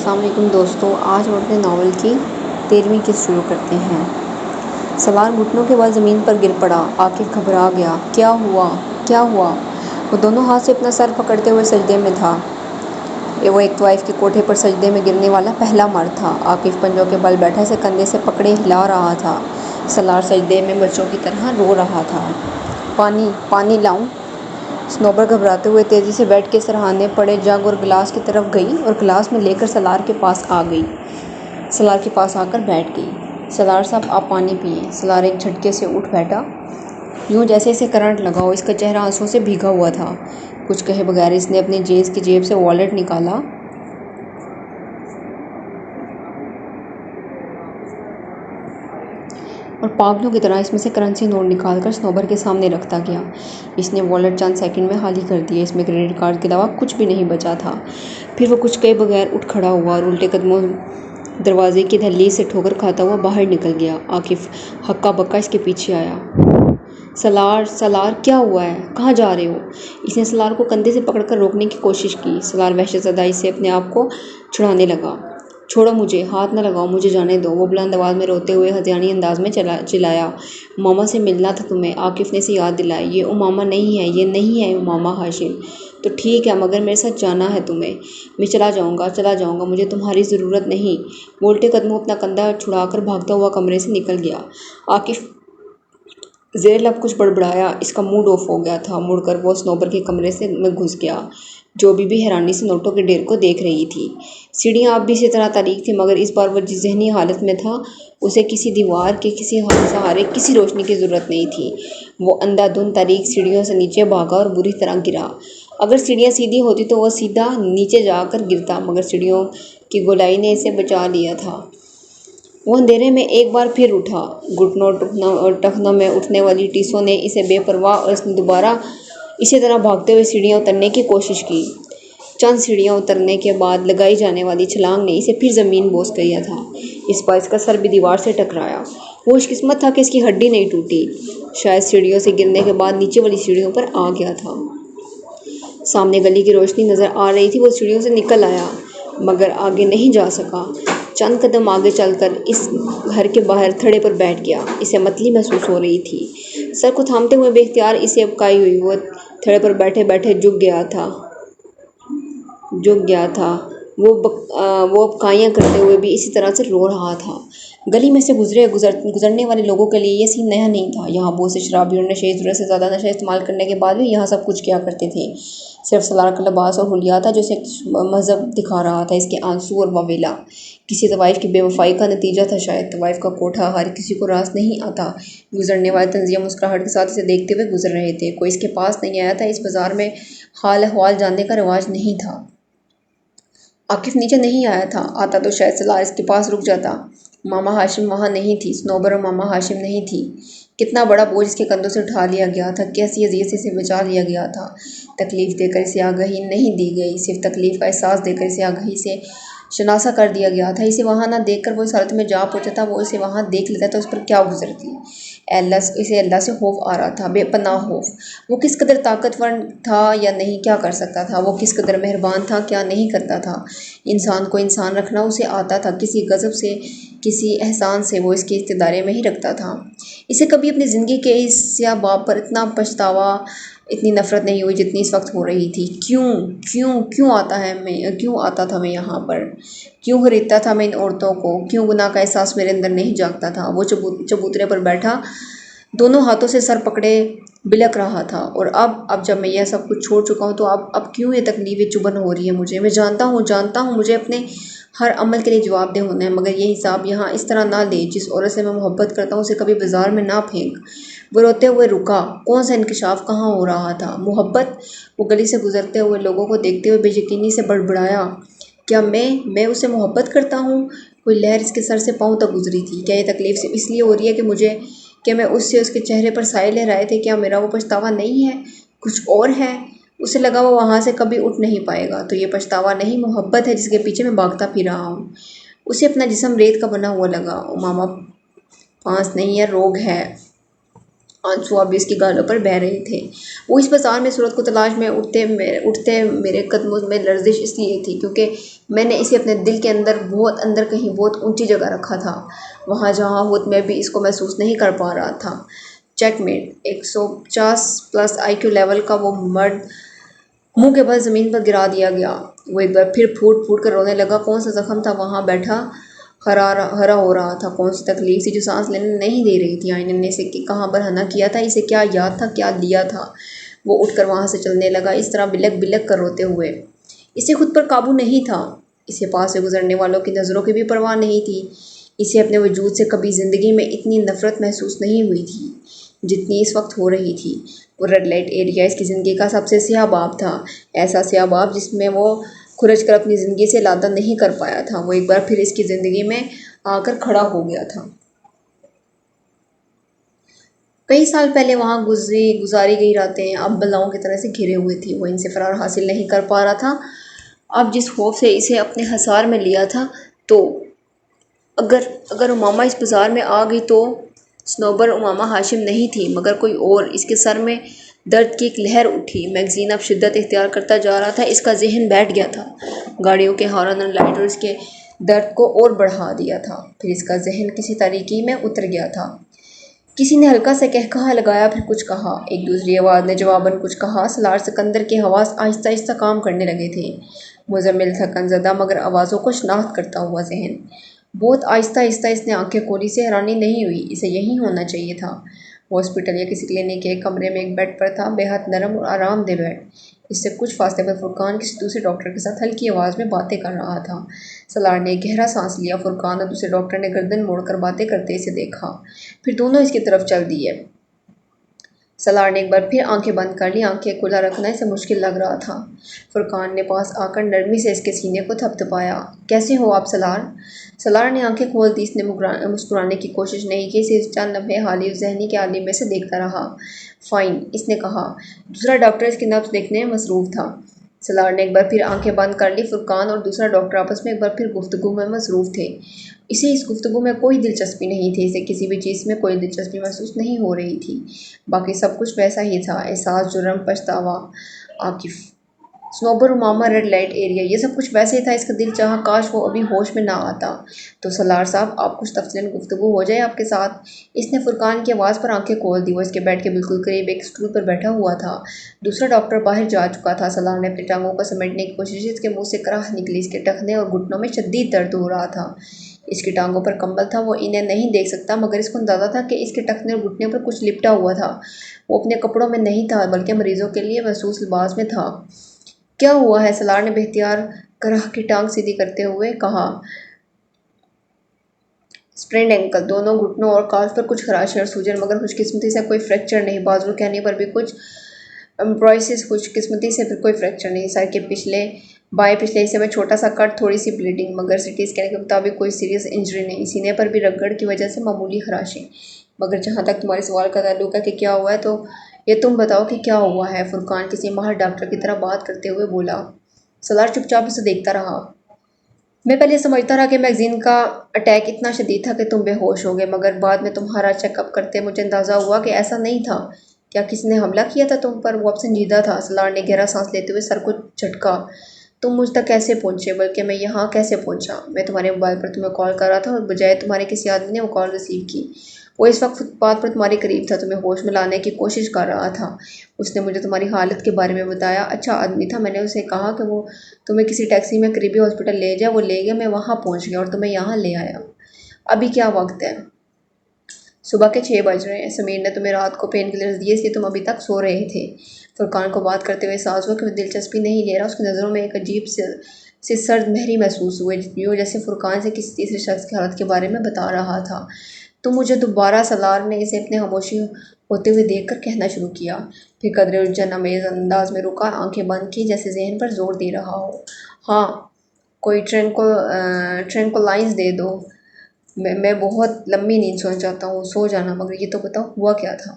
السلام علیکم دوستوں، آج اردو ناول کی 13ویں قسط شروع کرتے ہیں۔ سالار گھٹنوں کے بل زمین پر گر پڑا۔ عاقف گھبرا گیا۔ کیا ہوا؟ وہ دونوں ہاتھ سے اپنا سر پکڑتے ہوئے سجدے میں تھا۔ وہ ایک طوائف کے کوٹھے پر سجدے میں گرنے والا پہلا مرد تھا۔ عاقف پنجوں کے بل بیٹھا اسے کندھے سے پکڑے ہلا رہا تھا۔ سالار سجدے میں بچوں کی طرح رو رہا تھا۔ پانی لاؤں؟ صنوبر گھبراتے ہوئے تیزی سے بیٹھ کے سرہانے پڑے جگ اور گلاس کی طرف گئی اور گلاس میں لے کر سالار کے پاس آ کر بیٹھ گئی۔ سالار صاحب، آپ پانی پئیں۔ سالار ایک جھٹکے سے اٹھ بیٹھا، یوں جیسے اسے کرنٹ لگا ہو۔ اس کا چہرہ آنسوؤں سے بھیگا ہوا تھا۔ کچھ کہے بغیر اس نے اپنی جیب سے والیٹ نکالا اور پاگلوں کی طرح اس میں سے کرنسی نوٹ نکال کر صنوبر کے سامنے رکھتا گیا۔ اس نے والیٹ چند سیکنڈ میں خالی کر دیا۔ اس میں کریڈٹ کارڈ کے علاوہ کچھ بھی نہیں بچا تھا۔ پھر وہ کچھ کہے بغیر اٹھ کھڑا ہوا اور الٹے قدموں دروازے کی دہلیز سے ٹھوکر کھاتا ہوا باہر نکل گیا۔ عاقف ہکا بکا اس کے پیچھے آیا۔ سالار کیا ہوا ہے؟ کہاں جا رہے ہو؟ اس نے سالار کو کندھے سے پکڑ کر روکنے کی کوشش کی۔ سالار وحشت زدہ اس سے اپنے آپ کو چھڑانے لگا۔ چھوڑو مجھے، ہاتھ نہ لگاؤ، مجھے جانے دو۔ وہ بلند آواز میں روتے ہوئے ہذیانی انداز میں چلایا۔ امامہ سے ملنا تھا تمہیں۔ عاقف نے اسے یاد دلایا۔ یہ امامہ نہیں ہے، یہ نہیں ہے امامہ ہاشم۔ تو ٹھیک ہے، مگر میرے ساتھ جانا ہے تمہیں۔ میں چلا جاؤں گا، مجھے تمہاری ضرورت نہیں۔ وہ الٹے قدموں اپنا کندھا چھڑا کر بھاگتا ہوا کمرے سے نکل گیا۔ عاقف زیر لب کچھ بڑبڑایا۔ اس کا موڈ آف ہو گیا تھا۔ مڑ کر وہ صنوبر کے کمرے میں گھس گیا، جو بھی حیرانی سے نوٹوں کے ڈھیر کو دیکھ رہی تھی۔ سیڑھیاں اب بھی اسی طرح تاریک تھیں، مگر اس بار وہ جس ذہنی حالت میں تھا اسے کسی دیوار کے، کسی سہارے، کسی روشنی کی ضرورت نہیں تھی۔ وہ اندھا دھند تاریک سیڑھیوں سے نیچے بھاگا اور بری طرح گرا۔ اگر سیڑھیاں سیدھی ہوتی تو وہ سیدھا نیچے جا کر گرتا، مگر سیڑھیوں کی گولائی نے اسے بچا لیا تھا۔ وہ اندھیرے میں ایک بار پھر اٹھا۔ گھٹنوں اور ٹخنوں میں اٹھنے والی ٹیسوں نے اسے بے پرواہ اور اس نے دوبارہ اسی طرح بھاگتے ہوئے سیڑھیاں اترنے کی کوشش کی۔ چند سیڑھیاں اترنے کے بعد لگائی جانے والی چھلانگ نے اسے پھر زمین بوس دیا تھا۔ اس بار اس کا سر بھی دیوار سے ٹکرایا۔ وہ خوش قسمت تھا کہ اس کی ہڈی نہیں ٹوٹی۔ شاید سیڑھیوں سے گرنے کے بعد نیچے والی سیڑھیوں پر آ گیا تھا۔ سامنے گلی کی روشنی نظر آ رہی تھی۔ وہ سیڑھیوں سے نکل آیا، مگر آگے نہیں جا سکا۔ چند قدم آگے چل کر اس گھر کے باہر تھڑے پر بیٹھ گیا۔ اسے متلی محسوس ہو رہی تھی۔ سر کو تھامتے ہوئے بے اختیار اسے ابکائی ہوئی۔ وہ تھڑے پر بیٹھے بیٹھے جھک گیا تھا۔ وہ ابکائیاں کرتے ہوئے بھی اسی طرح سے رو رہا تھا۔ گلی میں سے گزرنے والے لوگوں کے لیے یہ سین نیا نہیں تھا۔ یہاں بہت سے شرابی اور نشے ضرورت سے زیادہ نشہ استعمال کرنے کے بعد بھی یہاں سب کچھ کیا کرتے تھے۔ صرف سالار کا لباس اور حلیہ تھا جو اسے مہذب دکھا رہا تھا۔ اس کے آنسو اور واویلا کسی طوائف کی بے وفائی کا نتیجہ تھا شاید۔ طوائف کا کوٹھا ہر کسی کو راس نہیں آتا۔ گزرنے والے تنزیہ مسکراہٹ کے ساتھ اسے دیکھتے ہوئے گزر رہے تھے۔ کوئی اس کے پاس نہیں آیا تھا۔ اس بازار میں حال احوال جاننے کا رواج نہیں تھا۔ عاقف نیچے نہیں آیا تھا۔ آتا تو شاید سالار اس کے پاس رک جاتا۔ امامہ ہاشم وہاں نہیں تھی۔ صنوبر اور امامہ ہاشم نہیں تھی۔ کتنا بڑا بوجھ اس کے کندھوں سے اٹھا لیا گیا تھا، کیسی اذیت سے اسے بچا لیا گیا تھا۔ تکلیف دے کر اسے آگہی نہیں دی گئی، صرف تکلیف کا احساس دے کر اسے آگہی سے شناسا کر دیا گیا تھا۔ اسے وہاں نہ دیکھ کر وہ اس حالت میں جا پہنچا تھا۔ وہ اسے وہاں دیکھ لیتا تو اس پر کیا گزرتی۔ اسے اللہ سے خوف آ رہا تھا، بے پناہ خوف۔ وہ کس قدر طاقتور تھا یا نہیں، کیا کر سکتا تھا۔ وہ کس قدر مہربان تھا، کیا نہیں کرتا تھا۔ انسان کو انسان رکھنا اسے آتا تھا۔ کسی غضب سے، کسی احسان سے وہ اس کے اقتدار میں ہی رکھتا تھا۔ اسے کبھی اپنی زندگی کے اس سیاہ باب پر اتنا پچھتاوا، اتنی نفرت نہیں ہوئی جتنی اس وقت ہو رہی تھی۔ کیوں آتا تھا میں یہاں پر؟ کیوں خریدتا تھا میں ان عورتوں کو؟ کیوں گناہ کا احساس میرے اندر نہیں جاگتا تھا؟ وہ چبوترے پر بیٹھا دونوں ہاتھوں سے سر پکڑے بلک رہا تھا۔ اور اب جب میں یہ سب کچھ چھوڑ چکا ہوں تو اب کیوں یہ تکلیف چبھن ہو رہی ہے مجھے؟ میں جانتا ہوں مجھے اپنے ہر عمل کے لیے جواب دہ ہونا ہے، مگر یہ حساب یہاں اس طرح نہ لے۔ جس عورت سے میں محبت کرتا ہوں اسے کبھی بازار میں نہ پھینک۔ وہ روتے ہوئے رکا۔ کون سا انکشاف کہاں ہو رہا تھا؟ محبت؟ وہ گلی سے گزرتے ہوئے لوگوں کو دیکھتے ہوئے بے یقینی سے بڑبڑایا۔ کیا میں اسے محبت کرتا ہوں؟ کوئی لہر اس کے سر سے پاؤں تک گزری تھی۔ کیا یہ تکلیف صرف اس لیے ہو رہی ہے کہ میں اس کے چہرے پر سائے لہرائے تھے؟ کیا میرا وہ پچھتاوا نہیں ہے، کچھ اور ہے؟ اسے لگا وہ وہاں سے کبھی اٹھ نہیں پائے گا۔ تو یہ پچھتاوا نہیں، محبت ہے جس کے پیچھے میں بھاگتا پھر رہا ہوں۔ اسے اپنا جسم ریت کا بنا ہوا لگا۔ امامہ پانس نہیں ہے، روگ ہے۔ آنسو اب اس کی گالوں پر بہہ رہے تھے۔ وہ اس بازار میں صورت کو تلاش میں اٹھتے میرے قدموں میں لرزش اس لیے تھی کیونکہ میں نے اسے اپنے دل کے اندر بہت اندر کہیں بہت اونچی جگہ رکھا تھا، وہاں جہاں خود میں بھی اس کو محسوس نہیں کر پا رہا تھا۔ Check meat. 150+ IQ لیول کا وہ مرد منہ کے بل زمین پر گرا دیا گیا۔ وہ ایک بار پھر پھوٹ پھوٹ کر رونے لگا۔ کون سا زخم تھا وہاں بیٹھا ہرا ہو رہا تھا؟ کون سی تکلیف تھی جو سانس لینے نہیں دے رہی تھی؟ آئینہ نے اسے کہاں برہنہ کیا تھا؟ اسے کیا یاد تھا، کیا لیا تھا؟ وہ اٹھ کر وہاں سے چلنے لگا، اس طرح بلک بلک کر روتے ہوئے۔ اسے خود پر قابو نہیں تھا، اسے پاس سے گزرنے والوں کی نظروں کی بھی پرواہ نہیں تھی۔ اسے اپنے وجود سے کبھی زندگی میں اتنی نفرت محسوس نہیں ہوئی تھی جتنی اس وقت ہو رہی تھی۔ وہ ریڈ لائٹ ایریا اس کی زندگی کا سب سے سیاہ باب تھا، ایسا سیاہ باب جس میں وہ کھرچ کر اپنی زندگی سے لادہ نہیں کر پایا تھا۔ وہ ایک بار پھر اس کی زندگی میں آ کر کھڑا ہو گیا تھا۔ کئی سال پہلے وہاں گزاری گئی راتیں اب بلاؤں کی طرح سے گھرے ہوئے تھی۔ وہ ان سے فرار حاصل نہیں کر پا رہا تھا۔ اب جس خوف سے اسے اپنے حصار میں لیا تھا، تو اگر امامہ اس بازار میں آ گئی تو صنوبر امامہ ہاشم نہیں تھی مگر کوئی اور۔ اس کے سر میں درد کی ایک لہر اٹھی۔ میگزین اب شدت اختیار کرتا جا رہا تھا، اس کا ذہن بیٹھ گیا تھا۔ گاڑیوں کے ہارن اور لائٹ اور اس کے درد کو اور بڑھا دیا تھا۔ پھر اس کا ذہن کسی تاریکی میں اتر گیا تھا۔ کسی نے ہلکا سا قہقہہ لگایا، پھر کچھ کہا۔ ایک دوسری آواز نے جواباً کچھ کہا۔ سالار سکندر کے حواس آہستہ آہستہ کام کرنے لگے تھے۔ مزمل تھکن زدہ مگر آوازوں کو شناخت کرتا ہوا ذہن۔ بہت آہستہ آہستہ اس نے آنکھیں کھولی۔ اسے حیرانی نہیں ہوئی، اسے یہیں ہونا چاہیے تھا۔ وہ ہاسپٹل یا کسی کلینک کے ایک کمرے میں ایک بیڈ پر تھا، بے حد نرم اور آرام دہ بیڈ۔ اس سے کچھ فاصلے پر فرقان کسی دوسرے ڈاکٹر کے ساتھ ہلکی آواز میں باتیں کر رہا تھا۔ سالار نے ایک گہرا سانس لیا۔ فرقان اور دوسرے ڈاکٹر نے گردن موڑ کر باتیں کرتے اسے دیکھا، پھر دونوں اس کی طرف چل دیے۔ سالار نے ایک بار پھر آنکھیں بند کر لی۔ آنکھیں کھلا رکھنا اسے مشکل لگ رہا تھا۔ فرقان نے پاس آ کر نرمی سے اس کے سینے کو تھپ تھپایا۔ کیسے ہو آپ سالار؟ سالار نے آنکھیں کھول دی۔ اس نے مسکرانے کی کوشش نہیں کی، اسے چند لمحے حالی اور ذہنی کے عالم میں سے دیکھتا رہا۔ فائن، اس نے کہا۔ دوسرا ڈاکٹر اس کی نبض دیکھنے میں مصروف تھا۔ سالار نے ایک بار پھر آنکھیں بند کر لی۔ فرقان اور دوسرا ڈاکٹر آپس میں ایک بار پھر گفتگو میں مصروف تھے۔ اسے اس گفتگو میں کوئی دلچسپی نہیں تھی، اسے کسی بھی چیز میں کوئی دلچسپی محسوس نہیں ہو رہی تھی۔ باقی سب کچھ ویسا ہی تھا، احساس، جرم، پچھتاوا۔ عاکف، صنوبر، امامہ، ریڈ لائٹ ایریا، یہ سب کچھ ویسے ہی تھا۔ اس کا دل چاہا کاش وہ ابھی ہوش میں نہ آتا تو سالار صاحب آپ کچھ تفصیلاً گفتگو ہو جائے آپ کے ساتھ۔ اس نے فرقان کی آواز پر آنکھیں کھول دی۔ وہ اس کے بیڈ کے بالکل قریب ایک اسٹول پر بیٹھا ہوا تھا۔ دوسرا ڈاکٹر باہر جا چکا تھا۔ سالار نے اپنی ٹانگوں کو سمیٹنے کی کوشش کی۔ اس کے منہ سے کراہ نکلی۔ اس کے ٹخنے اور گھٹنوں میں شدید درد ہو رہا تھا۔ اس کی ٹانگوں پر کمبل تھا، وہ انہیں نہیں دیکھ سکتا مگر اس کو اندازہ تھا کہ اس کے ٹخنے اور گھٹنوں پر کچھ لپٹا ہوا تھا۔ وہ اپنے کپڑوں میں نہیں تھا بلکہ مریضوں کے لیے مخصوص لباس میں تھا۔ کیا ہوا ہے؟ سالار نے بے اختیار کراہ کی ٹانگ سیدھی کرتے ہوئے کہا۔ اسپرینڈ اینکل، دونوں گھٹنوں اور کالف پر کچھ خراشیں اور سوجن مگر خوش قسمتی سے کوئی فریکچر نہیں۔ بازو کہنے پر بھی کچھ امبرائسس، خوش قسمتی سے پھر کوئی فریکچر نہیں۔ سر کے بائیں پچھلے حصے میں چھوٹا سا کٹ، تھوڑی سی بلیڈنگ مگر سی اسکین کے مطابق کوئی سیریس انجری نہیں۔ سینے پر بھی رگڑ کی وجہ سے معمولی خراشیں۔ مگر جہاں تک تمہارے سوال کا تعلق ہے کہ کیا ہوا ہے تو یہ تم بتاؤ کہ کیا ہوا ہے؟ فرقان کسی ماہر ڈاکٹر کی طرح بات کرتے ہوئے بولا۔ سالار چپ چاپ اسے دیکھتا رہا۔ میں پہلے سمجھتا رہا کہ میگزین کا اٹیک اتنا شدید تھا کہ تم بے ہوش ہو گئے مگر بعد میں تمہارا چیک اپ کرتے مجھے اندازہ ہوا کہ ایسا نہیں تھا۔ کیا کسی نے حملہ کیا تھا تم پر؟ وہ اب سنجیدہ تھا۔ سالار نے گہرا سانس لیتے ہوئے سر کو جھٹکا۔ تم مجھ تک کیسے پہنچے؟ بلکہ میں یہاں کیسے پہنچا؟ میں تمہارے موبائل پر تمہیں کال کر رہا تھا اور بجائے تمہارے کسی آدمی نے وہ کال ریسیو کی۔ وہ اس وقت فٹ پاتھ پر تمہارے قریب تھا، تمہیں ہوش میں لانے کی کوشش کر رہا تھا۔ اس نے مجھے تمہاری حالت کے بارے میں بتایا۔ اچھا آدمی تھا۔ میں نے اسے کہا کہ وہ تمہیں کسی ٹیکسی میں قریبی ہاسپٹل لے جائے۔ وہ لے گیا، میں وہاں پہنچ گیا اور تمہیں یہاں لے آیا۔ ابھی کیا وقت ہے؟ صبح کے 6 بج رہے ہیں۔ سمیر نے تمہیں رات کو پین کلرز دیے اس لیے تم ابھی تک سو رہے تھے۔ فرقان کو بات کرتے ہوئے احساس ہوا کہ وہ دلچسپی نہیں لے رہا۔ اس کی نظروں میں ایک عجیب سی سرد مہری محسوس ہوئی، یوں جیسے فرقان سے کسی تیسرے شخص کی حالت کے بارے میں بتا رہا تھا۔ تم مجھے دوبارہ، سالار نے اسے اپنے خاموشی ہوتے ہوئے دیکھ کر کہنا شروع کیا، پھر قدرے الجھن آمیز انداز میں رکا، آنکھیں بند کی جیسے ذہن پر زور دے رہا ہو۔ ہاں، کوئی ٹرینکولائز دے دو۔ میں بہت لمبی نیند سونا چاہتا ہوں۔ سو جانا، مگر یہ تو بتاؤ ہوا کیا تھا؟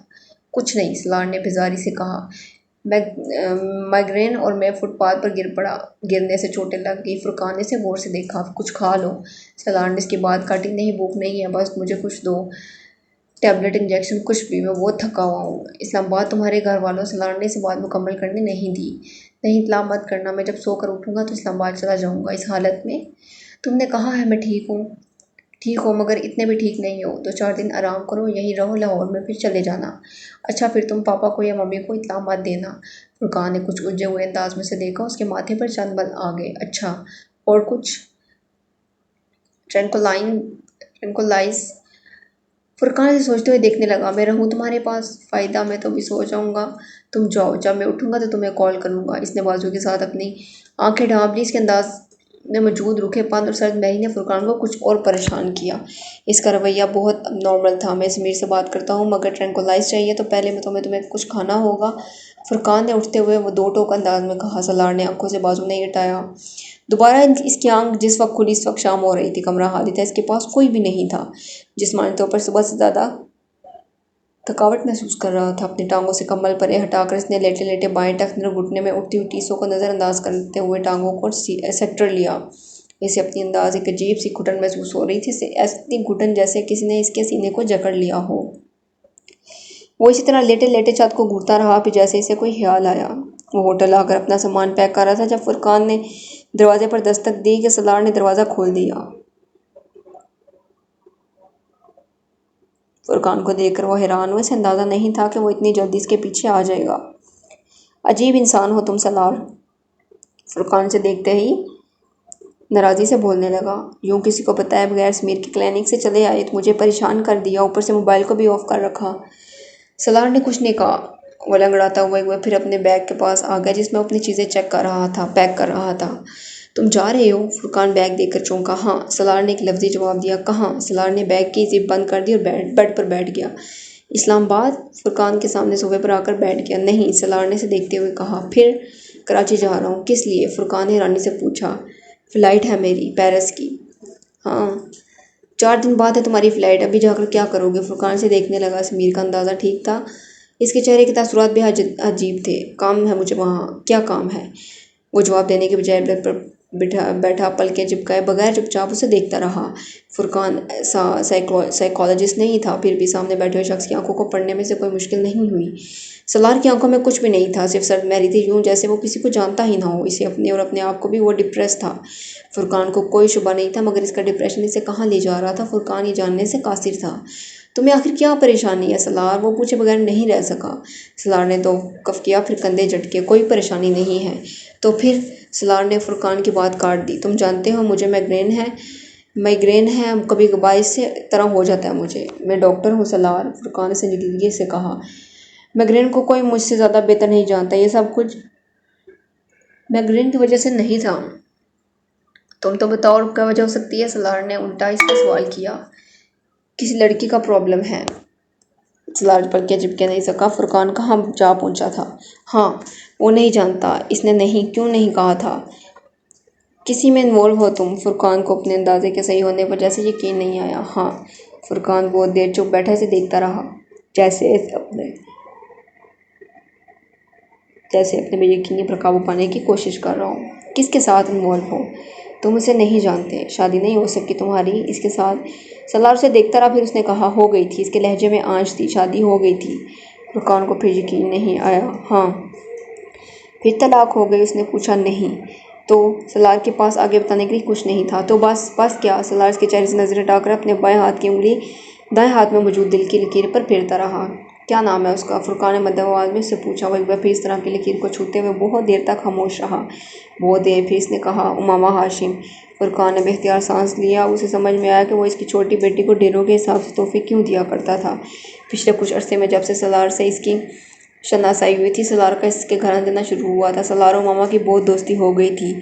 کچھ نہیں، سالار نے بیزاری سے کہا۔ مائیگرین اور میں فٹ پاتھ پر گر پڑا۔ گرنے سے چوٹیں لگ گئی۔ فرقان نے اسے غور سے دیکھا۔ کچھ کھا لو۔ سالار نے اس کی بات کاٹی۔ نہیں، بھوک نہیں ہے، بس مجھے کچھ دو۔ ٹیبلٹ انجیکشن کچھ بھی، میں بہت تھکا ہوا ہوں۔ اسلام آباد تمہارے گھر والوں سے لڑنے سے بات مکمل کرنے نہیں دی۔ نہیں اطلاع مت کرنا، میں جب سو کر اٹھوں گا تو اسلام آباد چلا جاؤں گا۔ اس حالت میں تم نے کہا ہے میں ٹھیک ہوں۔ ٹھیک ہو مگر اتنے بھی ٹھیک نہیں ہو، 2-4 دن آرام کرو، یہیں رہو لاہور میں، پھر چلے جانا۔ اچھا پھر تم پاپا کو یا ممی کو اطلاع مت دینا۔ فرقان نے کچھ الجھے ہوئے انداز میں سے دیکھا، اس کے ماتھے پر چند بل آ گئے۔ اچھا اور کچھ؟ ٹرینکولائز فرقان سے سوچتے ہوئے دیکھنے لگا۔ میں رہوں تمہارے پاس؟ فائدہ میں تو بھی سو جاؤں گا، تم جاؤ، جب میں اٹھوں گا تو تمہیں کال کروں گا۔ اس نے بازو کے ساتھ اپنی آنکھیں ڈھانپ لی۔ اس کے انداز میں موجود روکھے پن اور سرد مہری نے فرقان کو کچھ اور پریشان کیا۔ اس کا رویہ بہت نارمل تھا۔ میں سمیر سے بات کرتا ہوں مگر ٹرینکولائز چاہیے تو پہلے تمہیں کچھ کھانا ہوگا۔ فرقان نے اٹھتے ہوئے وہ دو ٹوک انداز میں کہا۔ سالار نے آنکھوں سے بازو نہیں ہٹایا۔ دوبارہ اس کی آنکھ جس وقت کھلی اس وقت شام ہو رہی تھی، کمرہ خالی تھا، اس کے پاس کوئی بھی نہیں تھا۔ جسمانی طور پر صبح سے زیادہ تھکاوٹ محسوس کر رہا تھا۔ اپنی ٹانگوں سے کمبل پرے ہٹا کر اس نے لیٹے لیٹے بائیں ٹخنے اور گھٹنے میں اٹھتی ہوئی ٹیسوں کو نظر انداز کرتے ہوئے ٹانگوں کو سیکٹر لیا۔ اسے اپنی انداز ایک عجیب سی گھٹن محسوس ہو رہی تھی، ایسی گھٹن جیسے کسی نے اس کے سینے کو جکڑ لیا ہو۔ وہ اسی طرح لیٹے لیٹے چھت کو گھورتا رہا، پھر جیسے اسے کوئی خیال آیا وہ ہوٹل آ کر اپنا سامان پیک کر رہا تھا جب فرقان نے دروازے پر دستک دی کہ سالار نے دروازہ کھول دیا۔ فرقان کو دیکھ کر وہ حیران ہوئے، اسے اندازہ نہیں تھا کہ وہ اتنی جلدی اس کے پیچھے آ جائے گا۔ عجیب انسان ہو تم سالار، فرقان سے دیکھتے ہی ناراضی سے بولنے لگا۔ یوں کسی کو بتائے بغیر سمیر کی کلینک سے چلے آئے، مجھے پریشان کر دیا، اوپر سے موبائل کو بھی آف کر رکھا۔ سالار نے کچھ نہیں کہا۔ وہ لنگڑاتا ہوا ایک بار پھر اپنے بیگ کے پاس آ گیا جس میں اپنی چیزیں پیک کر رہا تھا۔ تم جا رہے ہو؟ فرقان بیگ دیکھ کر چونکا۔ ہاں، سالار نے ایک لفظی جواب دیا۔ کہاں؟ سالار نے بیگ کی زپ بند کر دی اور بیڈ پر بیٹھ گیا۔ اسلام آباد؟ فرقان کے سامنے صوفے پر آ کر بیٹھ گیا۔ نہیں، سالار نے اسے دیکھتے ہوئے کہا۔ پھر؟ کراچی جا رہا ہوں۔ کس لیے؟ فرقان نے حیرانی سے پوچھا۔ فلائٹ ہے میری، پیرس کی۔ ہاں 4 دن بعد ہے تمہاری فلائٹ، ابھی جا کر کیا کرو گے؟ فرقان سے دیکھنے لگا۔ سمیر کا اندازہ ٹھیک تھا، اس کے چہرے کے تاثرات بھی عجیب تھے۔ کام ہے مجھے وہاں۔ کیا کام ہے؟ وہ جواب دینے کے بجائے بیڈ پر بیٹھا پلکیں چپکائے بغیر چپ چاپ اسے دیکھتا رہا۔ فرقان سائیکالوجسٹ نہیں تھا، پھر بھی سامنے بیٹھے ہوئے شخص کی آنکھوں کو پڑھنے میں سے کوئی مشکل نہیں ہوئی۔ سالار کی آنکھوں میں کچھ بھی نہیں تھا، صرف سرد مہری تھی، یوں جیسے وہ کسی کو جانتا ہی نہ ہو، اسے اپنے اور اپنے آپ کو بھی۔ وہ ڈپریس تھا، فرقان کو کوئی شبہ نہیں تھا، مگر اس کا ڈپریشن اسے کہاں لے جا رہا تھا فرقان یہ جاننے سے قاصر تھا۔ تمہیں آخر کیا پریشانی ہے سالار؟ وہ پوچھے بغیر نہیں رہ سکا۔ سالار نے توقف کیا، پھر کندھے جھٹکے۔ کوئی پریشانی نہیں ہے تو پھر؟ سالار نے فرقان کی بات کاٹ دی۔ تم جانتے ہو مجھے مائیگرین ہے، کبھی باعث سے طرح ہو جاتا ہے مجھے۔ میں ڈاکٹر ہوں سالار، فرقان نے سنجیدگی سے کہا۔ مائیگرین کو کوئی مجھ سے زیادہ بہتر نہیں جانتا، یہ سب کچھ مائیگرین کی وجہ سے نہیں تھا۔ تم تو بتاؤ اور کیا وجہ ہو سکتی ہے؟ سالار نے الٹا اس کا سوال کیا۔ کسی لڑکی کا پرابلم ہے۔ سالار پلکیں چپکے نہیں سکا۔ فرقان کہاں جا پہنچا تھا؟ ہاں، وہ نہیں جانتا۔ اس نے نہیں کیوں نہیں کہا تھا؟ کسی میں انوالو ہو تم؟ فرقان کو اپنے اندازے کے صحیح ہونے پر جیسے یقین نہیں آیا۔ ہاں۔ فرقان بہت دیر چپ بیٹھا اسے دیکھتا رہا، جیسے اپنے بے یقینی پر قابو پانے کی کوشش کر رہا ہوں۔ کس کے ساتھ انوالو ہو؟ تم اسے نہیں جانتے، شادی نہیں ہو سکی تمہاری اس کے ساتھ؟ سالار اسے دیکھتا رہا، پھر اس نے کہا ہو گئی تھی۔ اس کے لہجے میں آنچ تھی۔ شادی ہو گئی تھی؟ فرقان کو پھر یقین نہیں آیا۔ ہاں۔ پھر طلاق ہو گئی؟ اس نے پوچھا۔ نہیں تو؟ سالار کے پاس آگے بتانے کے لیے کچھ نہیں تھا۔ تو بس کیا؟ سالار اس کے چہرے سے نظر ہٹا کر اپنے بائیں ہاتھ کی انگلی دائیں ہاتھ میں موجود دل کی لکیر پر پھیرتا رہا۔ کیا نام ہے اس کا؟ فرقان نے مدھم آواز میں اس سے پوچھا۔ وہ ایک بار پھر اس طرح کی لکیر کو چھوتے ہوئے بہت دیر تک خاموش رہا۔ بہت دیر، پھر اس نے کہا امامہ ہاشم۔ فرقان نے بے اختیار سانس لیا۔ اسے سمجھ میں آیا کہ وہ اس کی چھوٹی بیٹی کو ڈھیروں کے حساب سے تحفے کیوں دیا کرتا تھا۔ پچھلے کچھ عرصے میں جب سے سالار سے اس کی شناسائی ہوئی تھی، سالار کا اس کے گھر آنا جانا شروع ہوا تھا، سالار و ماما کی بہت دوستی ہو گئی تھی۔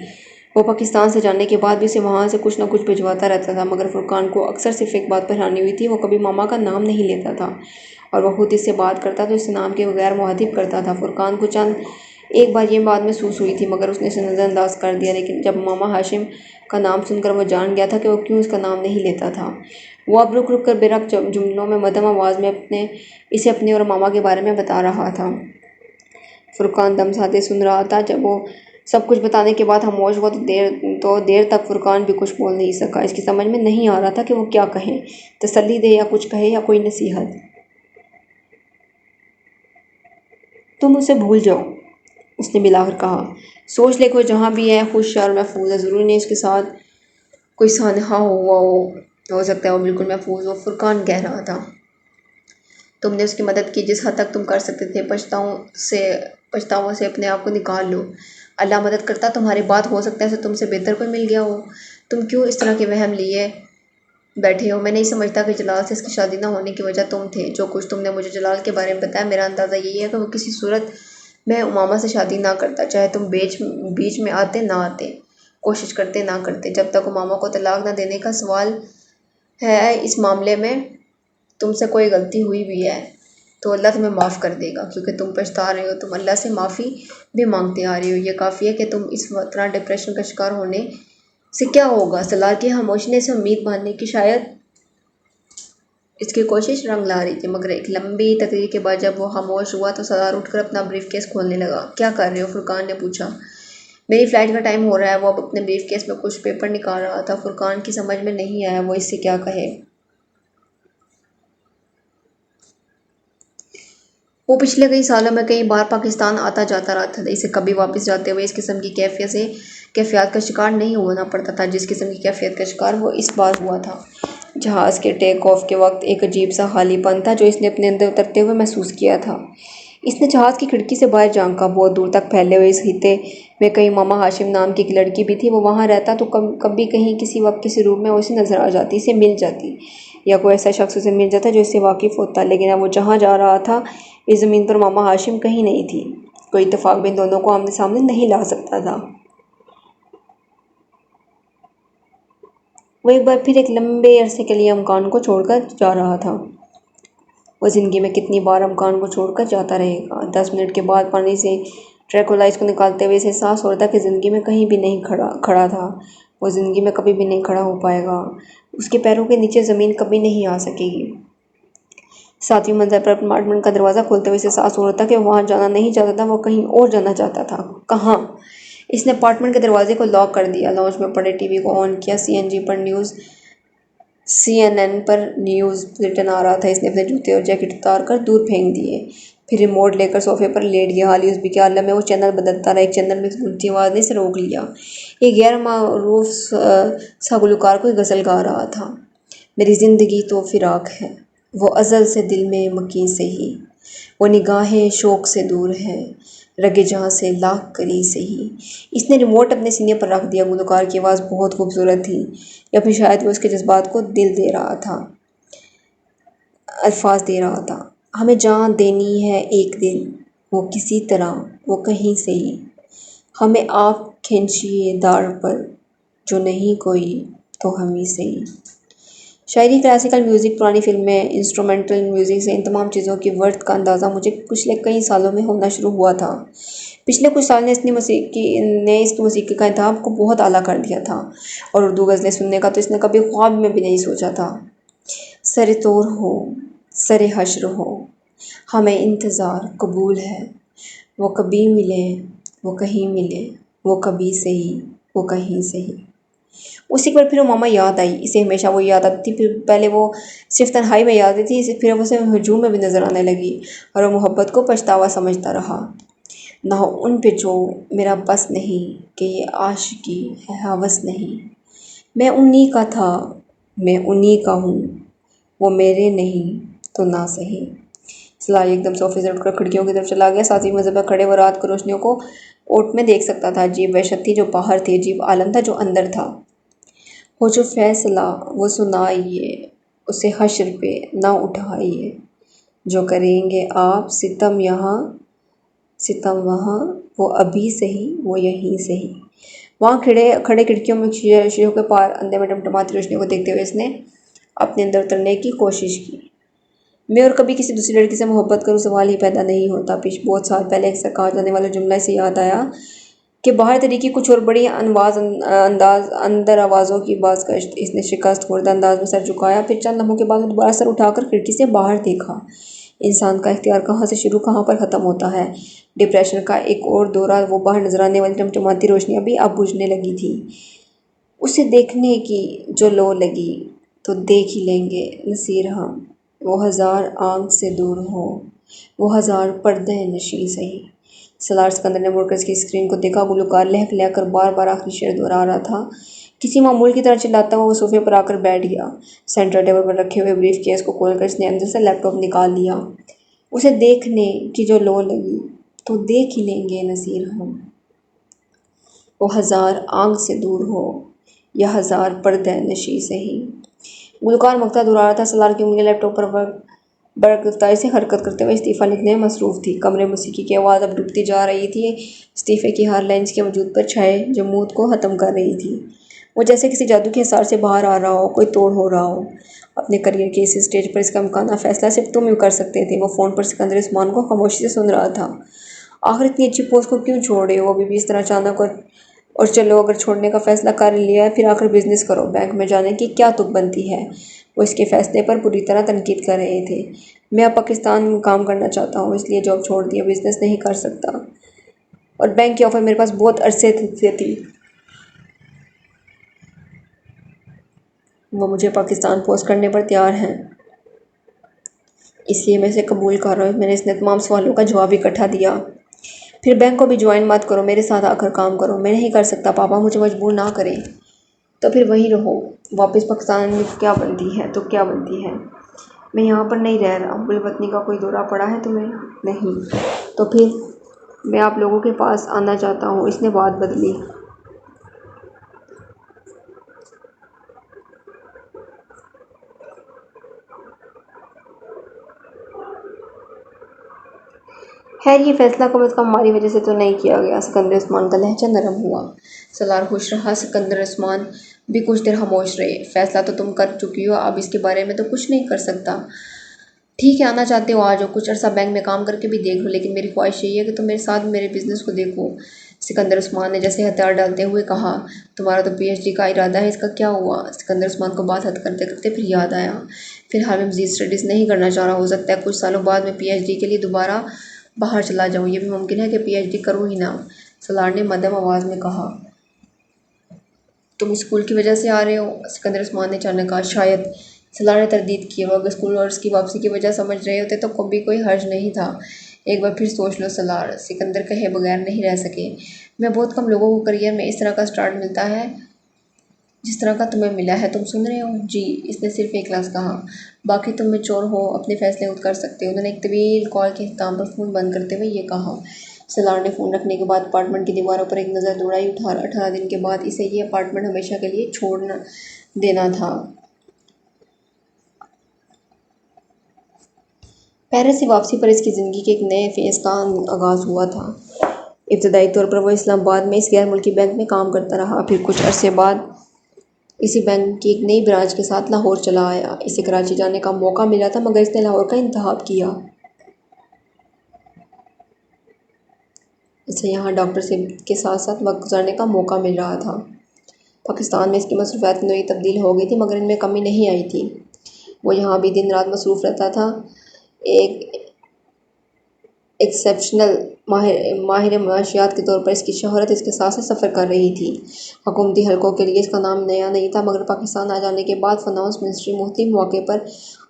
وہ پاکستان سے جانے کے بعد بھی اسے وہاں سے کچھ نہ کچھ بھجواتا رہتا تھا، مگر فرقان کو اکثر صرف ایک بات پر حیرانی ہوئی تھی، وہ کبھی ماما کا نام نہیں لیتا تھا، اور وہ خود اس سے بات کرتا تو اسے نام کے بغیر مخاطب کرتا تھا۔ فرقان کو ایک بار یہ بات محسوس ہوئی تھی، مگر اس نے اسے نظر انداز کر دیا، لیکن جب ماما ہاشم کا نام سن کر وہ جان گیا تھا کہ وہ کیوں اس کا نام نہیں لیتا تھا۔ وہ اب رک رک کر بے ربط جملوں میں مدھم آواز میں اسے اپنے اور ماما کے بارے میں بتا رہا تھا۔ فرقان دم سادے سن رہا تھا۔ جب وہ سب کچھ بتانے کے بعد خاموش ہوا تو دیر تک فرقان بھی کچھ بول نہیں سکا۔ اس کی سمجھ میں نہیں آ رہا تھا کہ وہ کیا کہیں، تسلی دے یا کچھ کہے یا کوئی نصیحت۔ تم اسے بھول جاؤ، اس نے بالآخر کہا۔ سوچ لے کہ وہ جہاں بھی ہے خوش اور محفوظ ہے، ضروری نہیں اس کے ساتھ کوئی سانحہ ہو سکتا ہے وہ بالکل محفوظ ہو۔ فرقان کہہ رہا تھا، تم نے اس کی مدد کی جس حد تک تم کر سکتے تھے، پچھتاووں سے اپنے آپ کو نکال لو۔ اللہ مدد کرتا تمہاری بات ہو سکتا ہے اسے تم سے بہتر کوئی مل گیا ہو۔ تم کیوں اس طرح کے وہم لیے بیٹھے ہو؟ میں نہیں سمجھتا کہ جلال سے اس کی شادی نہ ہونے کی وجہ تم تھے۔ جو کچھ تم نے مجھے جلال کے بارے میں بتایا، میرا اندازہ یہی ہے کہ وہ کسی صورت میں امامہ سے شادی نہ کرتا، چاہے تم بیچ میں آتے نہ آتے، کوشش کرتے نہ کرتے۔ جب تک امامہ کو طلاق نہ دینے کا سوال ہے، اس معاملے میں تم سے کوئی غلطی ہوئی بھی ہے تو اللہ تمہیں معاف کر دے گا، کیونکہ تم پچھتا رہے ہو، تم اللہ سے معافی بھی مانگتے آ رہے ہو۔ یہ کافی ہے کہ تم اس طرح ڈپریشن کا شکار ہونے سے کیا ہوگا؟ سلار کی خاموشی نے اسے امید باندھنے کی شاید اس کی کوشش رنگ لا رہی تھی، مگر ایک لمبی تقریر کے بعد جب وہ خاموش ہوا تو سلار اٹھ کر اپنا بریف کیس کھولنے لگا۔ کیا کر رہے ہو؟ فرقان نے پوچھا۔ میری فلائٹ کا ٹائم ہو رہا ہے۔ وہ اب اپنے بریف کیس میں کچھ پیپر نکال رہا تھا۔ فرقان کی سمجھ میں نہیں آیا وہ اس سے کیا کہے۔ وہ پچھلے کئی سالوں میں کئی بار پاکستان آتا جاتا رہتا تھا، اسے کبھی واپس جاتے ہوئے اس قسم کی کیفیات کا شکار نہیں ہونا پڑتا تھا جس قسم کی کیفیت کا شکار وہ اس بار ہوا تھا۔ جہاز کے ٹیک آف کے وقت ایک عجیب سا خالی پن تھا جو اس نے اپنے اندر اترتے ہوئے محسوس کیا تھا۔ اس نے جہاز کی کھڑکی سے باہر جھانکا۔ بہت دور تک پھیلے ہوئے اس خطے میں کہیں ماما ہاشم نام کی ایک لڑکی بھی تھی۔ وہ وہاں رہتا تو کبھی کہیں کسی وقت کسی روپ میں وہ اسے نظر آ جاتی، اسے مل جاتی، یا کوئی ایسا شخص اسے مل جاتا جو اس سے واقف ہوتا۔ لیکن اب وہ جہاں جا رہا تھا اس زمین پر ماما ہاشم کہیں نہیں تھی۔ کوئی اتفاق بھی ان دونوں کو آمنے سامنے نہیں لا سکتا تھا۔ وہ ایک بار پھر ایک لمبے عرصے کے لیے امکان کو چھوڑ کر جا رہا تھا۔ وہ زندگی میں کتنی بار امکان کو چھوڑ کر جاتا رہے گا؟ 10 منٹ کے بعد پانی سے ٹرینکوائلائز کو نکالتے ہوئے اسے احساس ہو رہا تھا کہ زندگی میں کہیں بھی نہیں کھڑا تھا۔ وہ زندگی میں کبھی بھی نہیں کھڑا ہو پائے گا۔ اس کے پیروں کے نیچے زمین کبھی نہیں آ سکے گی۔ 7ویں منزل پر اپارٹمنٹ کا دروازہ کھولتے ہوئے اسے احساس ہو رہا تھا کہ وہ وہاں جانا نہیں چاہتا تھا، وہ کہیں اور جانا چاہتا تھا۔ کہاں؟ اس نے اپارٹمنٹ کے دروازے کو لاک کر دیا، لاؤنج میں پڑے ٹی وی کو آن کیا۔ CNN پر نیوز بلیٹن آ رہا تھا۔ اس نے اپنے جوتے اور جیکٹ اتار کر دور پھینک دیے، پھر ریموٹ لے کر صوفے پر لیٹ گیا۔ حالی اس بھی کے عالم میں وہ چینل بدلتا رہا۔ ایک چینل میں ایک گونجتی آواز نے اسے روک لیا۔ ایک غیر معروف سا گلوکار کوئی غزل گا رہا تھا۔ میری زندگی تو فراق ہے، وہ ازل سے دل میں مکیں سے ہی، وہ نگاہیں شوق سے دور ہیں، رگے جہاں سے لاکھ کلی سے ہی۔ اس نے ریموٹ اپنے سینے پر رکھ دیا۔ گلوکار کی آواز بہت خوبصورت تھی، یا پھر شاید وہ اس کے جذبات کو دل دے رہا تھا، الفاظ دے رہا تھا۔ ہمیں جان دینی ہے ایک دن، وہ کسی طرح، وہ کہیں سے ہی، ہمیں آپ کھینچیے داڑ پر، جو نہیں کوئی تو ہم ہی سے ہی۔ شاعری، کلاسیکل میوزک، پرانی فلمیں، انسٹرومنٹل میوزک سے ان تمام چیزوں کی ورث کا اندازہ مجھے پچھلے کئی سالوں میں ہونا شروع ہوا تھا۔ پچھلے کچھ سال نے اس کی موسیقی کا انتخاب کو بہت اعلیٰ کر دیا تھا، اور اردو غزلیں سننے کا تو اس نے کبھی خواب میں بھی نہیں سوچا تھا۔ سر طور ہو، سر حشر ہو، ہمیں انتظار قبول ہے، وہ کبھی ملیں، وہ کہیں ملیں، وہ کبھی سے ہی، وہ کہیں سے ہی۔ اسی پر پھر امامہ یاد آئی۔ اسے ہمیشہ وہ یاد آتی تھی، پہلے وہ صرف تنہائی میں یاد آتی تھی، پھر وہ اسے ہجوم میں بھی نظر آنے لگی، اور وہ محبت کو پچھتاوا سمجھتا رہا۔ نہ ہو ان پہ جو میرا بس نہیں، کہ یہ عاشقی ہے ہوس نہیں، میں انہی کا تھا، میں انہی کا ہوں، وہ میرے نہیں تو نہ سہی۔ سلار ایک دم صوفے سے اٹھ کر کھڑکیوں کی طرف چلا گیا۔ 7ویں منزل پر کھڑے وہ رات کو روشنیوں کو اوٹ میں دیکھ سکتا تھا۔ عجیب وحشت تھی جو باہر تھی، عجیب عالم تھا جو اندر تھا۔ ہو جو فیصلہ وہ سنائیے، اسے حشر پہ نہ اٹھائیے، جو کریں گے آپ ستم یہاں ستم وہاں، وہ ابھی سہی، وہ یہیں سہی۔ وہاں کھڑے کھڑکیوں میں شیشوں کے پار اندھے میں ٹمٹماتی روشنی کو دیکھتے ہوئے اس نے اپنے اندر اترنے کی کوشش کی۔ میں اور کبھی کسی دوسری لڑکی سے محبت کروں، سوال ہی پیدا نہیں ہوتا۔ بہت سال پہلے اکثر کہا جانے والا جملہ اسے یاد آیا کہ باہر طریقی کچھ اور بڑی اندر آوازوں کی بازگشت۔ اس نے شکست خوردہ انداز میں سر جھکایا، پھر چند لمحوں کے بعد دوبارہ سر اٹھا کر کھڑکی سے باہر دیکھا۔ انسان کا اختیار کہاں سے شروع کہاں پر ختم ہوتا ہے؟ ڈپریشن کا ایک اور دورہ، وہ باہر نظر آنے والی ٹمٹماتی روشنیاں بھی اب بجھنے لگی تھی۔ اسے دیکھنے کی جو لو لگی تو دیکھ ہی لیں گے نصیر ہم، وہ ہزار آنکھ سے دور ہو، وہ ہزار پردہ نشیں سہی۔ سالار سکندر نے مڑ کر اس کی اسکرین کو دیکھا۔ گلوکار لہک لہک کر بار بار آخری شعر دہرا رہا تھا۔ کسی معمول کی طرح چلاتا ہوا وہ صوفے پر آ کر بیٹھ گیا۔ سینٹر ٹیبل پر رکھے ہوئے بریف کیس کو کھول کر اس نے اندر سے لیپ ٹاپ نکال لیا۔ اسے دیکھنے کی جو لو لگی تو دیکھ ہی لیں گے نصیر ہم، وہ ہزار آنکھ سے دور ہو یا ہزار پردہ نشیں سہی۔ گلوکار مقطع دہرا رہا تھا۔ سالار کی انگلیاں لیپ ٹاپ پر برق رفتاری سے حرکت کرتے ہوئے استعفیٰ لکھنے میں مصروف تھی۔ کمرے موسیقی کی آواز اب ڈوبتی جا رہی تھی، استعفے کی ہر لائن اس کے وجود پر چھائے جمود کو ختم کر رہی تھی۔ وہ جیسے کسی جادو کے حصار سے باہر آ رہا ہو، کوئی توڑ ہو رہا ہو۔ اپنے کریئر کے اس اسٹیج پر اس کا امکانہ فیصلہ صرف تم ہی کر سکتے تھے۔ وہ فون پر سکندر عثمان کو خاموشی سے سن رہا تھا۔ آخر اتنی اچھی پوسٹ کو کیوں چھوڑ رہے ہو ابھی بھی اس طرح اچانک؟ اور چلو اگر چھوڑنے کا فیصلہ کر لیا ہے پھر آخر بزنس کرو، بینک میں جانے کی کیا تک بنتی ہے؟ وہ اس کے فیصلے پر بری طرح تنقید کر رہے تھے۔ میں اب پاکستان میں کام کرنا چاہتا ہوں، اس لیے جاب چھوڑ دیا، بزنس نہیں کر سکتا، اور بینک کی آفر میرے پاس بہت عرصے سے تھی۔ وہ مجھے پاکستان پوسٹ کرنے پر تیار ہیں، اس لیے میں اسے قبول کر رہا ہوں۔ میں نے اس نے تمام سوالوں کا جواب اکٹھا دیا۔ پھر بینک کو بھی جوائن مت کرو، میرے ساتھ آ کر کام کرو۔ میں نہیں کر سکتا پاپا، مجھے مجبور نہ کریں۔ تو پھر وہیں رہو، واپس پاکستان میں کیا بنتی ہے تو کیا بنتی ہے؟ میں یہاں پر نہیں رہ رہا۔ گلوبطنی کا کوئی دورہ پڑا ہے تمہیں؟ نہیں۔ تو پھر میں آپ لوگوں کے پاس آنا چاہتا ہوں۔ اس نے بات بدلی۔ خیر یہ فیصلہ کم از کم ہماری وجہ سے تو نہیں کیا گیا۔ سکندر عثمان کا لہجہ نرم ہوا۔ سالار خوش رہا۔ سکندر عثمان بھی کچھ دیر خاموش رہے۔ فیصلہ تو تم کر چکی ہو، اب اس کے بارے میں تو کچھ نہیں کر سکتا۔ ٹھیک ہے، آنا چاہتے ہو آ جاؤ، کچھ عرصہ بینک میں کام کر کے بھی دیکھ لو، لیکن میری خواہش یہی ہے کہ تم میرے ساتھ میرے بزنس کو دیکھو۔ سکندر عثمان نے جیسے ہتھیار ڈالتے ہوئے کہا۔ تمہارا تو پی ایچ ڈی کا ارادہ ہے، اس کا کیا ہوا؟ سکندر عثمان کو بات ختم کرتے کرتے پھر یاد آیا۔ فی الحال میں مزید اسٹڈیز نہیں کرنا چاہ رہا، ہو سکتا ہے کچھ سالوں بعد میں پی ایچ ڈی کے لیے دوبارہ باہر چلا جاؤں، یہ بھی ممکن ہے کہ پی ایچ ڈی کروں ہی نہ۔ سالار نے مدھم آواز میں کہا۔ تم اسکول کی وجہ سے آ رہے ہو؟ سکندر عثمان نے اچانک کہا۔ شاید۔ سالار نے تردید کی۔ وہ اگر اسکول اور اس کی واپسی کی وجہ سمجھ رہے ہوتے تو کبھی کوئی حرج نہیں تھا۔ ایک بار پھر سوچ لو سالار، سکندر کہے بغیر نہیں رہ سکے۔ میں بہت کم لوگوں کو کریئر میں اس طرح کا سٹارٹ ملتا ہے جس طرح کا تمہیں ملا ہے۔ تم سن رہے ہو؟ جی، اس نے صرف ایک لفظ کہا۔ باقی تم میچور ہو، اپنے فیصلے خود کر سکتے ہو۔ انہوں نے ایک طویل کال کے اختتام پر فون بند کرتے ہوئے یہ کہا۔ سالار نے فون رکھنے کے بعد اپارٹمنٹ کی دیواروں پر ایک نظر دوڑائی۔ 18 دن کے بعد اسے یہ اپارٹمنٹ ہمیشہ کے لیے چھوڑ دینا تھا۔ پیرس سے واپسی پر اس کی زندگی کے ایک نئے فیز کا آغاز ہوا تھا۔ ابتدائی طور پر وہ اسلام آباد میں اس غیر ملکی بینک میں کام کرتا رہا، پھر کچھ عرصے بعد اسی بینک کی ایک نئی برانچ کے ساتھ لاہور چلا آیا۔ اسے کراچی جانے کا موقع ملا تھا مگر اس نے لاہور کا انتخاب کیا۔ اسے یہاں ڈاکٹر کے ساتھ ساتھ وقت گزارنے کا موقع مل رہا تھا۔ پاکستان میں اس کی مصروفیات نوعی تبدیل ہو گئی تھی مگر ان میں کمی نہیں آئی تھی۔ وہ یہاں بھی دن رات مصروف رہتا تھا۔ ایک ایکسپشنل ماہر معاشیات کے طور پر اس کی شہرت اس کے ساتھ ساتھ سفر کر رہی تھی۔ حکومتی حلقوں کے لیے اس کا نام نیا نہیں تھا مگر پاکستان آ جانے کے بعد فنانس منسٹری مختلف مواقع پر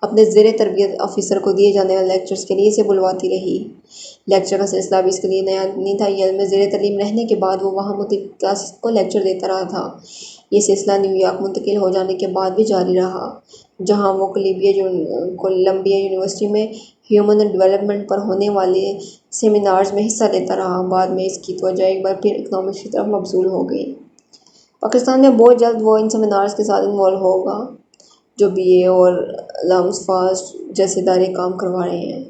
اپنے زیر تربیت آفیسر کو دیے جانے والے لیکچرز کے لیے اسے بلواتی رہی۔ لیکچر کا سلسلہ بھی اس کے لیے نیا نہیں تھا۔ یل میں زیر تعلیم رہنے کے بعد وہ وہاں مختلف کلاسز کو لیکچر دیتا رہا تھا۔ یہ سلسلہ نیو یارک منتقل ہو جانے کے بعد بھی جاری رہا، جہاں وہ کولمبیا یونیورسٹی میں ہیومن ڈیولپمنٹ پر ہونے والے سیمینارز میں حصہ لیتا رہا۔ بعد میں اس کی توجہ ایک بار پھر اکنامکس کی طرف مبذول ہو گئی۔ پاکستان میں بہت جلد وہ ان سیمینارز کے ساتھ انوالو ہوگا جو بی اے اور لمسفاس جیسے ادارے کام کروا رہے ہیں۔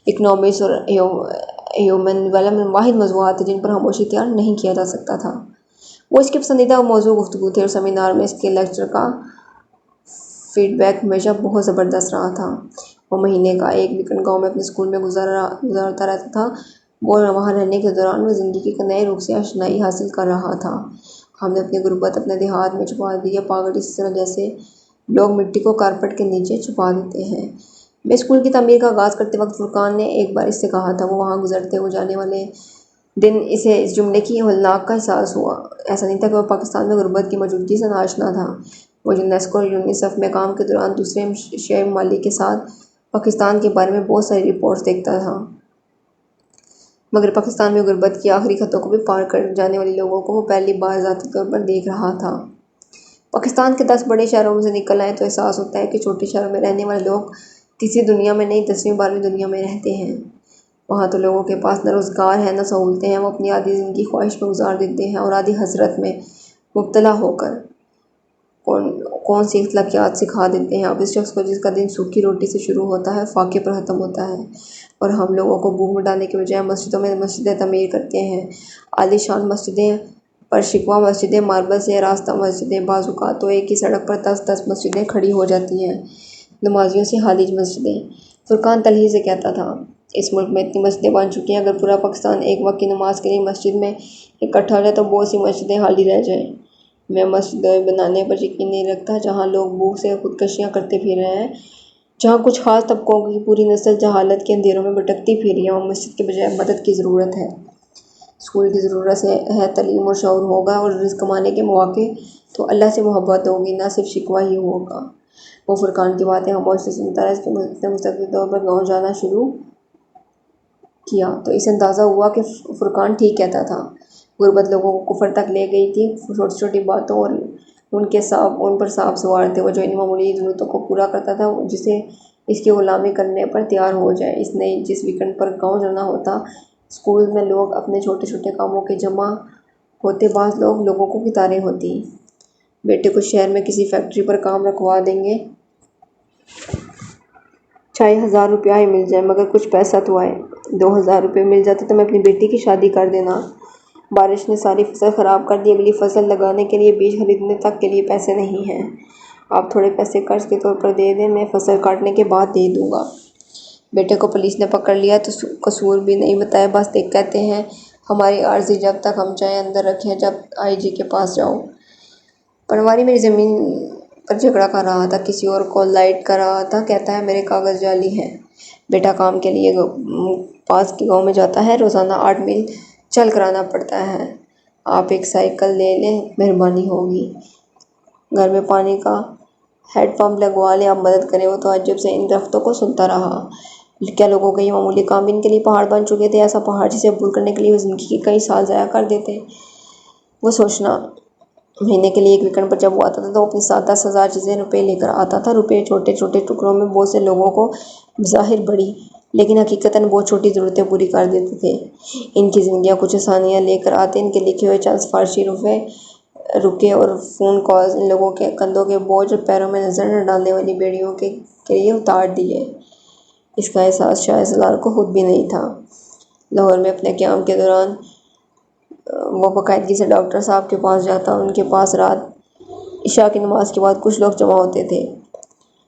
اکنامکس اور ہیومن ڈیولپمنٹ واحد موضوعات تھے جن پر خاموشی اختیار نہیں کیا جا سکتا تھا۔ وہ اس کے پسندیدہ موضوع گفتگو تھے اور سیمینار میں اس کے لیکچر کا فیڈ بیک ہمیشہ بہت زبردست رہا تھا۔ وہ مہینے کا ایک ویکنڈ گاؤں میں اپنے اسکول میں گزارتا رہتا تھا۔ وہاں رہنے کے دوران وہ زندگی کے نئے رخ سے آشنائی حاصل کر رہا تھا۔ ہم نے اپنی غربت اپنے دیہات میں چھپا دی ہے، پاگل اس طرح جیسے لوگ مٹی کو کارپیٹ کے نیچے چھپا دیتے ہیں۔ میں اسکول کی تعمیر کا آغاز کرتے وقت فرقان نے ایک بار اس سے کہا تھا۔ وہ وہاں گزرتے ہوئے جانے والے دن اسے اس جملے کی ہولناک کا احساس ہوا۔ ایسا نہیں تھا کہ وہ پاکستان میں غربت کی موجودگی سے ناآشنا تھا۔ وہ یونیسکو اور یونیسیف میں کام کے دوران دوسرے شعیب ممالک کے ساتھ پاکستان کے بارے میں بہت ساری رپورٹس دیکھتا تھا، مگر پاکستان میں غربت کی آخری خطوں کو بھی پار کر جانے والے لوگوں کو وہ پہلی بار ذاتی طور پر دیکھ رہا تھا۔ پاکستان کے 10 بڑے شہروں میں سے نکل آئے تو احساس ہوتا ہے کہ چھوٹے شہروں میں رہنے والے لوگ تیسری دنیا میں نہیں 10ویں 12ویں دنیا میں رہتے ہیں۔ وہاں تو لوگوں کے پاس نہ روزگار ہے نہ سہولتیں ہیں۔ وہ اپنی آدھی زندگی خواہش میں گزار دیتے ہیں اور آدھی حسرت میں مبتلا ہو کر کون سی اخلاقیات سکھا دیتے ہیں۔ اب اس شخص کو جس کا دن سوکھی روٹی سے شروع ہوتا ہے فاقے پر ختم ہوتا ہے، اور ہم لوگوں کو بھوک مٹانے کے بجائے مسجدوں میں مسجدیں تعمیر کرتے ہیں، عالی شان مسجدیں، پر شکوہ مسجدیں، ماربل سے آراستہ مسجدیں۔ بعض اوقات تو ایک ہی سڑک پر 10 مسجدیں کھڑی ہو جاتی ہیں، نمازیوں سے خالی مسجدیں۔ فرقان تلخی سے کہتا تھا، اس ملک میں اتنی مسجدیں بن چکی ہیں، اگر پورا پاکستان ایک وقت کی نماز کے لیے مسجد میں اکٹھا ہو جائے تو بہت سی مسجدیں خالی رہ جائیں۔ میں مسجدیں بنانے پر یقین نہیں رکھتا جہاں لوگ بھوک سے خودکشیاں کرتے پھر رہے ہیں، جہاں کچھ خاص طبقوں کی پوری نسل جہالت کے اندھیروں میں بھٹکتی پھر رہی ہے۔ وہاں مسجد کے بجائے مدد کی ضرورت ہے۔ اسکول کی ضرورت ہے تعلیم اور شعور ہوگا اور رزق کمانے کے مواقع تو اللہ سے محبت ہوگی، نہ صرف شکوہ ہی ہوگا۔ وہ فرقان کی باتیں خاموشی سے سنتا رہا۔ اس نے مستقل طور پر گاؤں جانا شروع کیا تو اسے اندازہ ہوا کہ فرقان ٹھیک کہتا تھا۔ غربت لوگوں کو کفر تک لے گئی تھی۔ چھوٹی چھوٹی باتوں اور ان پر سانپ سوار تھے۔ وہ جو ان معمولی ضرورتوں کو پورا کرتا تھا جسے اس کی غلامی کرنے پر تیار ہو جائے۔ اس نے جس ویکنڈ پر گاؤں جانا ہوتا، اسکول میں لوگ اپنے چھوٹے چھوٹے کاموں کے جمع ہوتے، بعض لوگوں کو قطاریں ہوتی۔ بیٹے کو شہر میں کسی فیکٹری پر کام رکھوا دیں گے، چاہے 1000 روپیہ ہی مل جائے، مگر کچھ پیسہ تو آئے۔ 2000 روپے مل جاتے تو میں اپنی بیٹی کی شادی کر دینا۔ بارش نے ساری فصل خراب کر دی، اگلی فصل لگانے کے لیے بیج خریدنے تک کے لیے پیسے نہیں ہیں۔ آپ تھوڑے پیسے قرض کے طور پر دے دیں، میں فصل کاٹنے کے بعد دے دوں گا۔ بیٹے کو پولیس نے پکڑ لیا تو قصور بھی نہیں بتایا، بس کہتے ہیں ہماری عرضی جب تک ہم چاہیں اندر رکھیں، جب آئی جی کے پاس جاؤ۔ پنواری میری زمین پر جھگڑا کر رہا تھا، کسی اور کو لائٹ کر رہا تھا، کہتا ہے میرے کاغذ جعلی ہیں۔ بیٹا کام کے لیے پاس کے گاؤں میں جاتا ہے، روزانہ 8 میل چل کر آنا پڑتا ہے۔ آپ ایک سائیکل لے لیں، مہربانی ہوگی۔ گھر میں پانی کا ہینڈ پمپ لگوا لیں، آپ مدد کریں۔ وہ تعجب سے ان درختوں کو سنتا رہا۔ کیا لوگوں کے یہ معمولی کام ان کے لیے پہاڑ بن چکے تھے؟ ایسا پہاڑ جسے عبور کرنے کے لیے وہ زندگی کے کئی سال ضائع کر دیتے۔ وہ سوچنا، مہینے کے لیے ایک ویکنڈ پر جب وہ آتا تھا تو وہ اپنی ساتھ 10,000 چیزیں روپے لے کر آتا تھا۔ روپے چھوٹے چھوٹے ٹکڑوں میں بہت سے لوگوں کو بظاہر بڑی لیکن حقیقتاً بہت چھوٹی ضرورتیں پوری کر دیتے تھے۔ ان کی زندگیاں کچھ آسانیاں لے کر آتے۔ ان کے لکھے ہوئے چند سفارشی رکے اور فون کالز ان لوگوں کے کندھوں کے بوجھ اور پیروں میں نظر نہ ڈالنے والی بیڑیوں کے لیے اتار دیے۔ اس کا احساس شاید سالار کو خود بھی نہیں تھا۔ لاہور میں اپنے قیام کے دوران وہ باقاعدگی سے ڈاکٹر صاحب کے پاس جاتا۔ ان کے پاس رات عشاء کی نماز کے بعد کچھ لوگ جمع ہوتے تھے۔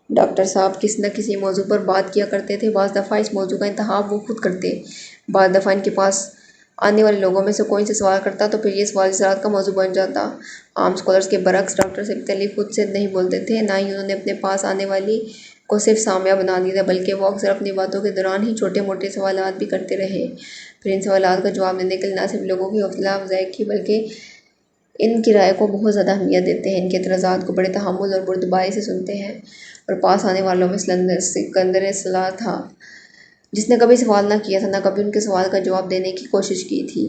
ڈاکٹر صاحب کسی نہ کسی موضوع پر بات کیا کرتے تھے۔ بعض دفعہ اس موضوع کا انتخاب وہ خود کرتے، بعض دفعہ ان کے پاس آنے والے لوگوں میں سے کوئی سے سوال کرتا تو پھر یہ سوال اس رات کا موضوع بن جاتا۔ عام اسکالرز کے برعکس ڈاکٹر سیف علی خود سے نہیں بولتے تھے، نہ ہی انہوں نے اپنے پاس آنے والی کو صرف سامعہ بنا دیا تھا، بلکہ وہ اکثر اپنی باتوں کے دوران ہی چھوٹے موٹے سوالات بھی کرتے رہے۔ پھر ان سوالات کا جواب دینے کے لیے نہ صرف لوگوں کی حوصلہ افزائی کی بلکہ ان کی رائے کو بہت زیادہ اہمیت دیتے ہیں، ان کے اعتراضات کو بڑے تحمل اور بردباری سے سنتے ہیں۔ اور پاس آنے والوں میں سکندر سلار تھا، جس نے کبھی سوال نہ کیا تھا، نہ کبھی ان کے سوال کا جواب دینے کی کوشش کی تھی۔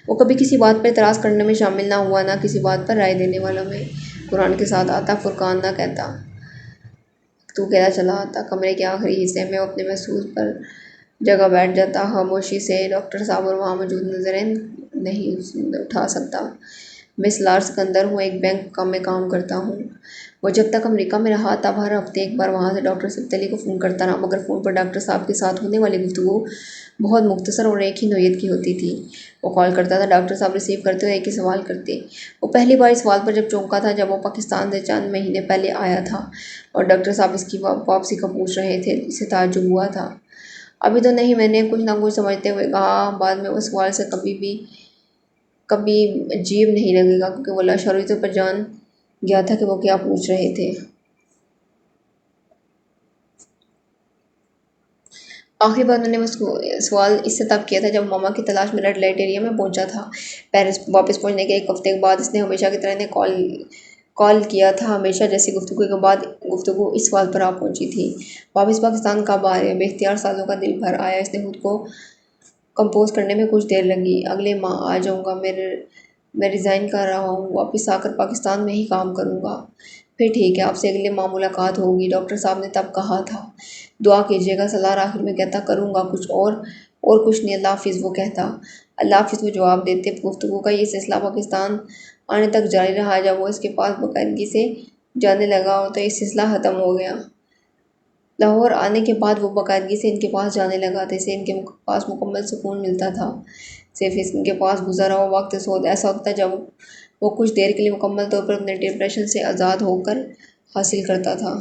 وہ کبھی کسی بات پر اعتراض کرنے میں شامل نہ ہوا، نہ کسی بات پر رائے دینے والوں میں۔ قرآن کے ساتھ آتا، فرقان نہ کہتا، تو کہتا چلا آتا۔ کمرے کے آخری حصے میں وہ اپنے محسوس پر جگہ بیٹھ جاتا، خاموشی سے۔ ڈاکٹر صاحب اور وہاں موجود نظریں نہیں اٹھا سکتا۔ میں سلار سکندر ہوں، ایک بینک میں کام کرتا ہوں۔ وہ جب تک امریکہ میں رہا تب ہر ہفتے ایک بار وہاں سے ڈاکٹر سیف علی کو فون کرتا رہا، مگر فون پر ڈاکٹر صاحب کے ساتھ ہونے والی گفتگو بہت مختصر اور ایک ہی نوعیت کی ہوتی تھی۔ وہ کال کرتا تھا، ڈاکٹر صاحب ریسیو کرتے اور ایک ہی سوال کرتے۔ وہ پہلی بار اس سوال پر جب چونکا تھا جب وہ پاکستان سے چند مہینے پہلے آیا تھا اور ڈاکٹر صاحب اس کی واپسی کا پوچھ رہے تھے۔ اسے تعجب ہوا تھا۔ ابھی تو نہیں، میں نے کچھ نہ کچھ سمجھتے ہوئے کہا۔ بعد میں اس سوال سے کبھی عجیب نہیں لگے گا، کیونکہ وہ لاشعوری طور پر جان گیا تھا کہ وہ کیا پوچھ رہے تھے۔ آخری بار انہوں نے سوال اس سے تب کیا تھا جب ماما کی تلاش میں ریڈ لائٹ ایریا میں پہنچا تھا۔ پیرس واپس پہنچنے کے ایک ہفتے کے بعد اس نے ہمیشہ کی طرح انہیں کال کیا تھا، ہمیشہ جیسی گفتگو کے بعد گفتگو اس سوال پر آ پہنچی تھی، واپس پاکستان کب آ رہے؟ بے اختیار سانسوں کا دل بھر آیا۔ اس نے خود کو کمپوز کرنے میں کچھ دیر لگی۔ اگلے ماہ آ جاؤں گا، میں ریزائن کر رہا ہوں، واپس آ کر پاکستان میں ہی کام کروں گا۔ پھر ٹھیک ہے، آپ سے اگلے ماہ ملاقات ہوگی، ڈاکٹر صاحب نے تب کہا تھا۔ دعا کیجیے گا۔ سالار آخر میں کہتا، کروں گا کچھ اور کچھ نہیں، اللہ حافظ۔ وہ کہتا، اللہ حافظ، وہ جواب دیتے۔ گفتگو کا یہ سلسلہ پاکستان آنے تک جاری رہا۔ جب وہ اس کے پاس باقاعدگی سے جانے لگا تو یہ سلسلہ ختم ہو گیا۔ لاہور آنے کے بعد وہ باقاعدگی سے ان کے پاس جانے لگا تھا۔ اسے ان کے پاس مکمل سکون ملتا تھا۔ صرف ان کے پاس گزرا ہوا وقت ایسا ہوتا تھا جب وہ کچھ دیر کے لیے مکمل طور پر اپنے ڈپریشن سے آزاد ہو کر حاصل کرتا تھا۔